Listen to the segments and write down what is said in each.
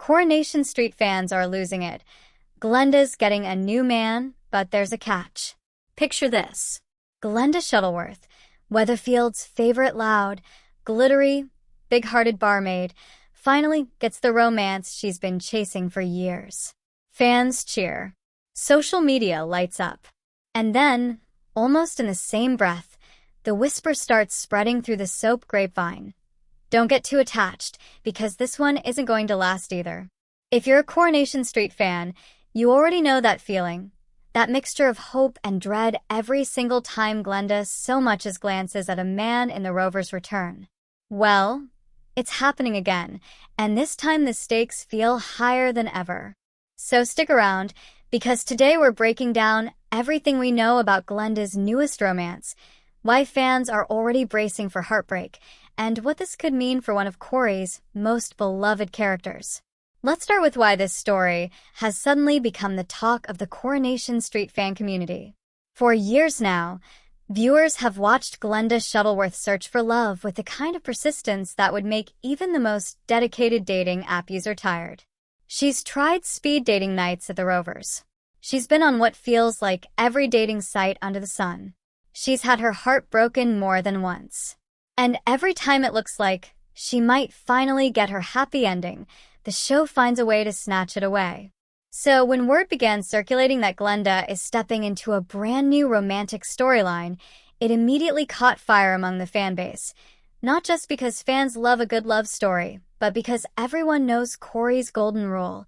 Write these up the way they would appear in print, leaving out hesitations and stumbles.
Coronation Street fans are losing it. Glenda's getting a new man, but there's a catch. Picture this. Glenda Shuttleworth, Weatherfield's favorite loud, glittery, big-hearted barmaid, finally gets the romance she's been chasing for years. Fans cheer. Social media lights up. And then, almost in the same breath, the whisper starts spreading through the soap grapevine. Don't get too attached, because this one isn't going to last either. If you're a Coronation Street fan, you already know that feeling. That mixture of hope and dread every single time Glenda so much as glances at a man in the Rover's return. Well, it's happening again, and this time the stakes feel higher than ever. So stick around, because today we're breaking down everything we know about Glenda's newest romance, why fans are already bracing for heartbreak, and what this could mean for one of Corrie's most beloved characters. Let's start with why this story has suddenly become the talk of the Coronation Street fan community. For years now, viewers have watched Glenda Shuttleworth search for love with the kind of persistence that would make even the most dedicated dating app user tired. She's tried speed dating nights at the Rovers. She's been on what feels like every dating site under the sun. She's had her heart broken more than once. And every time it looks like she might finally get her happy ending, the show finds a way to snatch it away. So when word began circulating that Glenda is stepping into a brand new romantic storyline, it immediately caught fire among the fan base. Not just because fans love a good love story, but because everyone knows Corrie's golden rule.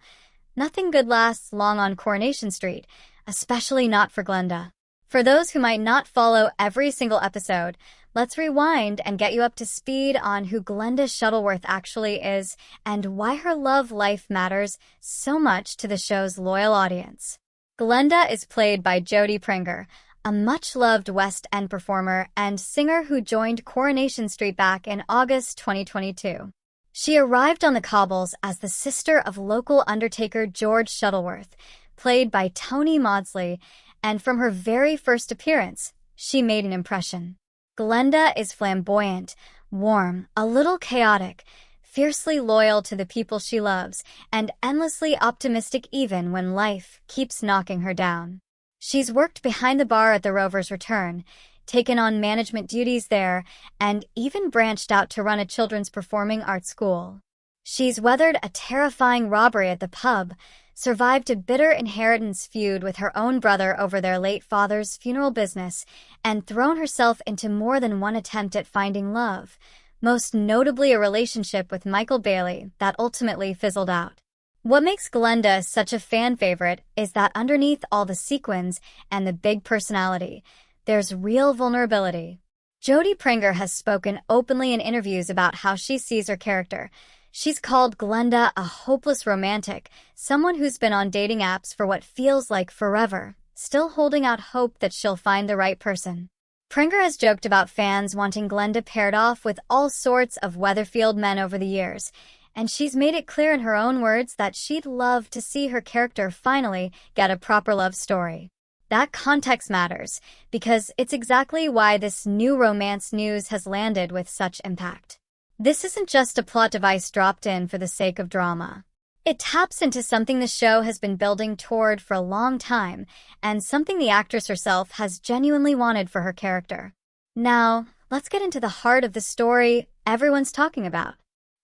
Nothing good lasts long on Coronation Street, especially not for Glenda. For those who might not follow every single episode, let's rewind and get you up to speed on who Glenda Shuttleworth actually is and why her love life matters so much to the show's loyal audience. Glenda is played by Jodie Pringer, a much-loved West End performer and singer who joined Coronation Street back in August 2022. She arrived on the cobbles as the sister of local undertaker George Shuttleworth, played by Tony Maudsley, and from her very first appearance, she made an impression. Glenda is flamboyant, warm, a little chaotic, fiercely loyal to the people she loves, and endlessly optimistic even when life keeps knocking her down. She's worked behind the bar at the Rover's return, taken on management duties there, and even branched out to run a children's performing arts school. She's weathered a terrifying robbery at the pub, survived a bitter inheritance feud with her own brother over their late father's funeral business, and thrown herself into more than one attempt at finding love, most notably a relationship with Michael Bailey that ultimately fizzled out. What makes Glenda such a fan favorite is that underneath all the sequins and the big personality, there's real vulnerability. Jodie Pringer has spoken openly in interviews about how she sees her character. She's called Glenda a hopeless romantic, someone who's been on dating apps for what feels like forever, still holding out hope that she'll find the right person. Pringer has joked about fans wanting Glenda paired off with all sorts of Weatherfield men over the years, and she's made it clear in her own words that she'd love to see her character finally get a proper love story. That context matters, because it's exactly why this new romance news has landed with such impact. This isn't just a plot device dropped in for the sake of drama. It taps into something the show has been building toward for a long time, and something the actress herself has genuinely wanted for her character. Now, let's get into the heart of the story everyone's talking about.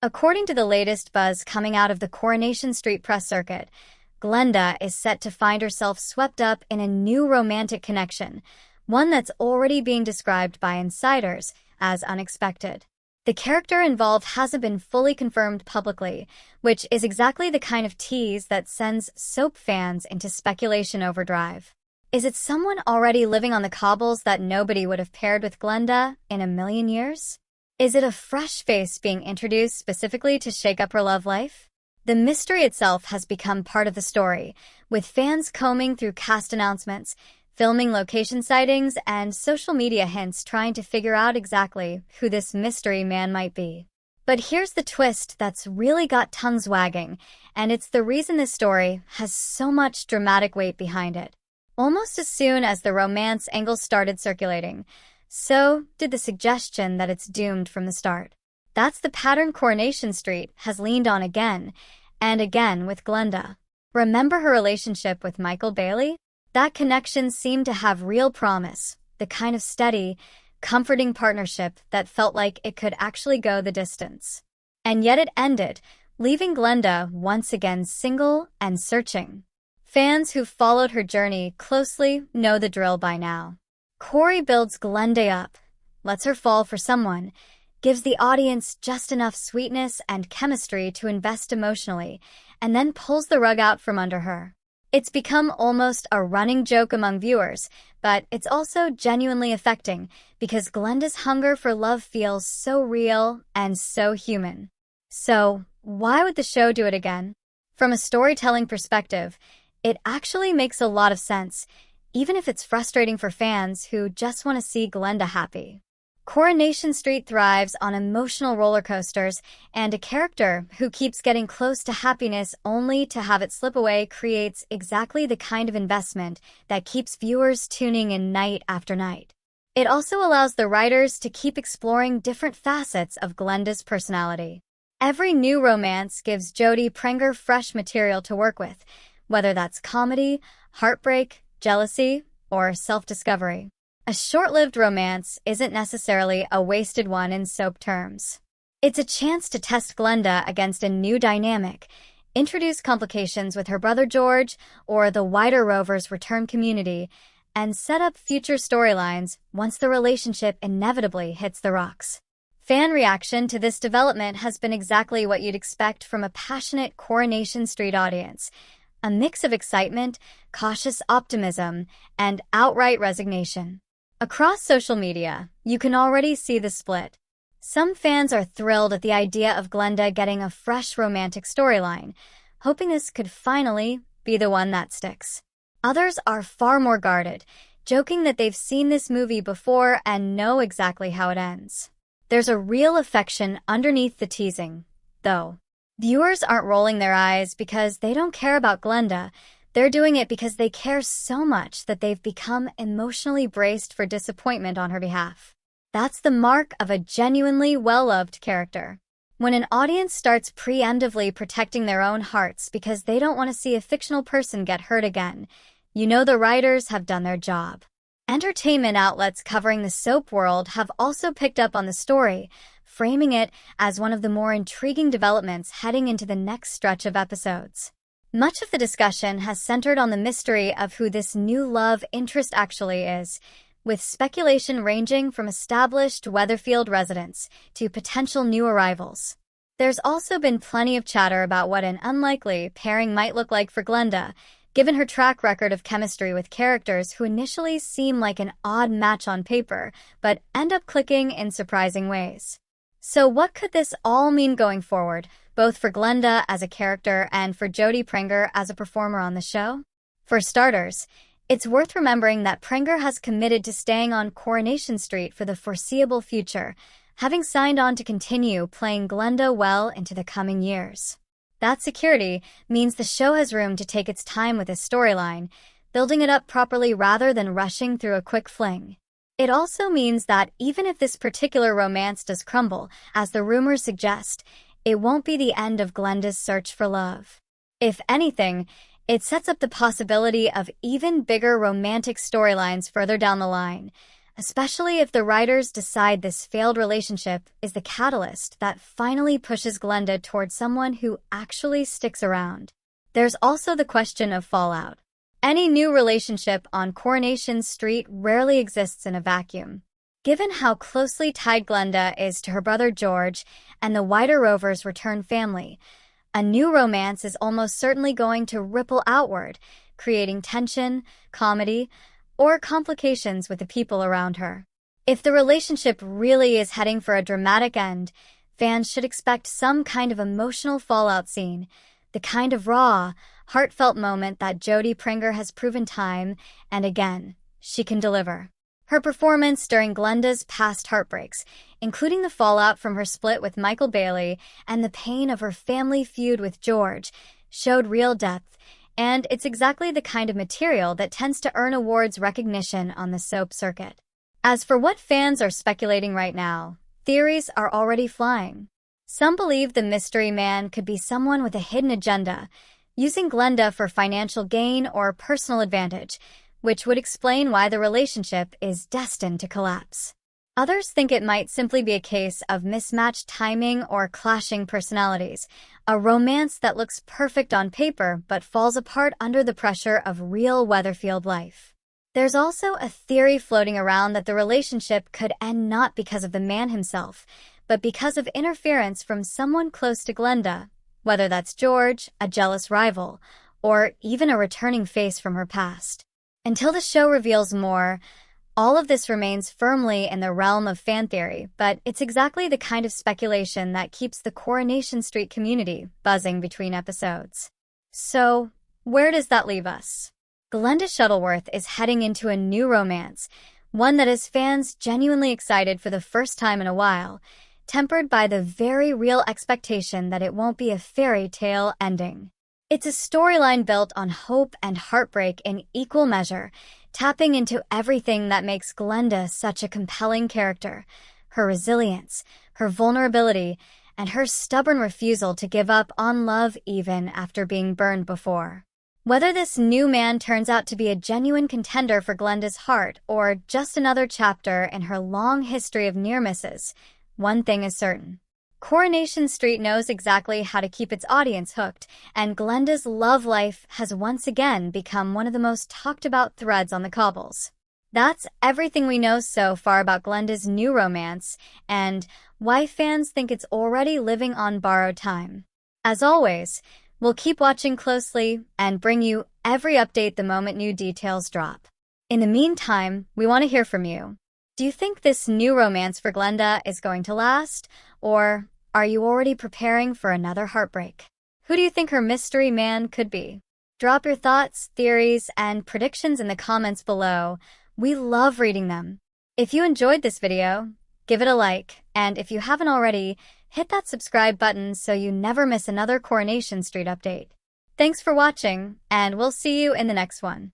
According to the latest buzz coming out of the Coronation Street press circuit, Glenda is set to find herself swept up in a new romantic connection, one that's already being described by insiders as unexpected. The character involved hasn't been fully confirmed publicly, which is exactly the kind of tease that sends soap fans into speculation overdrive. Is it someone already living on the cobbles that nobody would have paired with Glenda in a million years? Is it a fresh face being introduced specifically to shake up her love life? The mystery itself has become part of the story, with fans combing through cast announcements, filming location sightings, and social media hints trying to figure out exactly who this mystery man might be. But here's the twist that's really got tongues wagging, and it's the reason this story has so much dramatic weight behind it. Almost as soon as the romance angle started circulating, so did the suggestion that it's doomed from the start. That's the pattern Coronation Street has leaned on again, and again with Glenda. Remember her relationship with Michael Bailey? That connection seemed to have real promise, the kind of steady, comforting partnership that felt like it could actually go the distance. And yet it ended, leaving Glenda once again single and searching. Fans who've followed her journey closely know the drill by now. Corrie builds Glenda up, lets her fall for someone, gives the audience just enough sweetness and chemistry to invest emotionally, and then pulls the rug out from under her. It's become almost a running joke among viewers, but it's also genuinely affecting because Glenda's hunger for love feels so real and so human. So, why would the show do it again? From a storytelling perspective, it actually makes a lot of sense, even if it's frustrating for fans who just want to see Glenda happy. Coronation Street thrives on emotional roller coasters, and a character who keeps getting close to happiness only to have it slip away creates exactly the kind of investment that keeps viewers tuning in night after night. It also allows the writers to keep exploring different facets of Glenda's personality. Every new romance gives Jodie Prenger fresh material to work with, whether that's comedy, heartbreak, jealousy, or self-discovery. A short-lived romance isn't necessarily a wasted one in soap terms. It's a chance to test Glenda against a new dynamic, introduce complications with her brother George or the wider Rover's return community, and set up future storylines once the relationship inevitably hits the rocks. Fan reaction to this development has been exactly what you'd expect from a passionate Coronation Street audience. A mix of excitement, cautious optimism, and outright resignation. Across social media, you can already see the split. Some fans are thrilled at the idea of Glenda getting a fresh romantic storyline, hoping this could finally be the one that sticks. Others are far more guarded, joking that they've seen this movie before and know exactly how it ends. There's a real affection underneath the teasing, though. Viewers aren't rolling their eyes because they don't care about Glenda. They're doing it because they care so much that they've become emotionally braced for disappointment on her behalf. That's the mark of a genuinely well-loved character. When an audience starts preemptively protecting their own hearts because they don't want to see a fictional person get hurt again, you know the writers have done their job. Entertainment outlets covering the soap world have also picked up on the story, framing it as one of the more intriguing developments heading into the next stretch of episodes. Much of the discussion has centered on the mystery of who this new love interest actually is, with speculation ranging from established Weatherfield residents to potential new arrivals. There's also been plenty of chatter about what an unlikely pairing might look like for Glenda, given her track record of chemistry with characters who initially seem like an odd match on paper, but end up clicking in surprising ways. So what could this all mean going forward, both for Glenda as a character and for Jodie Prenger as a performer on the show? For starters, it's worth remembering that Prenger has committed to staying on Coronation Street for the foreseeable future, having signed on to continue playing Glenda well into the coming years. That security means the show has room to take its time with this storyline, building it up properly rather than rushing through a quick fling. It also means that even if this particular romance does crumble, as the rumors suggest, it won't be the end of Glenda's search for love. If anything, it sets up the possibility of even bigger romantic storylines further down the line, especially if the writers decide this failed relationship is the catalyst that finally pushes Glenda towards someone who actually sticks around. There's also the question of fallout. Any new relationship on Coronation Street rarely exists in a vacuum. Given how closely tied Glenda is to her brother George and the wider Rover's return family, a new romance is almost certainly going to ripple outward, creating tension, comedy, or complications with the people around her. If the relationship really is heading for a dramatic end, fans should expect some kind of emotional fallout scene, the kind of raw, heartfelt moment that Jodie Prenger has proven time and again she can deliver. Her performance during Glenda's past heartbreaks, including the fallout from her split with Michael Bailey and the pain of her family feud with George, showed real depth, and it's exactly the kind of material that tends to earn awards recognition on the soap circuit. As for what fans are speculating right now, theories are already flying. Some believe the mystery man could be someone with a hidden agenda, using Glenda for financial gain or personal advantage, which would explain why the relationship is destined to collapse. Others think it might simply be a case of mismatched timing or clashing personalities, a romance that looks perfect on paper but falls apart under the pressure of real Weatherfield life. There's also a theory floating around that the relationship could end not because of the man himself, but because of interference from someone close to Glenda, whether that's George, a jealous rival, or even a returning face from her past. Until the show reveals more, all of this remains firmly in the realm of fan theory, but it's exactly the kind of speculation that keeps the Coronation Street community buzzing between episodes. So, where does that leave us? Glenda Shuttleworth is heading into a new romance, one that has fans genuinely excited for the first time in a while, tempered by the very real expectation that it won't be a fairy tale ending. It's a storyline built on hope and heartbreak in equal measure, tapping into everything that makes Glenda such a compelling character: her resilience, her vulnerability, and her stubborn refusal to give up on love even after being burned before. Whether this new man turns out to be a genuine contender for Glenda's heart or just another chapter in her long history of near misses, one thing is certain. Coronation Street knows exactly how to keep its audience hooked, and Glenda's love life has once again become one of the most talked about threads on the cobbles. That's everything we know so far about Glenda's new romance, and why fans think it's already living on borrowed time. As always, we'll keep watching closely and bring you every update the moment new details drop. In the meantime, we want to hear from you. Do you think this new romance for Glenda is going to last, or are you already preparing for another heartbreak? Who do you think her mystery man could be? Drop your thoughts, theories, and predictions in the comments below. We love reading them. If you enjoyed this video, give it a like, and if you haven't already, hit that subscribe button so you never miss another Coronation Street update. Thanks for watching, and we'll see you in the next one.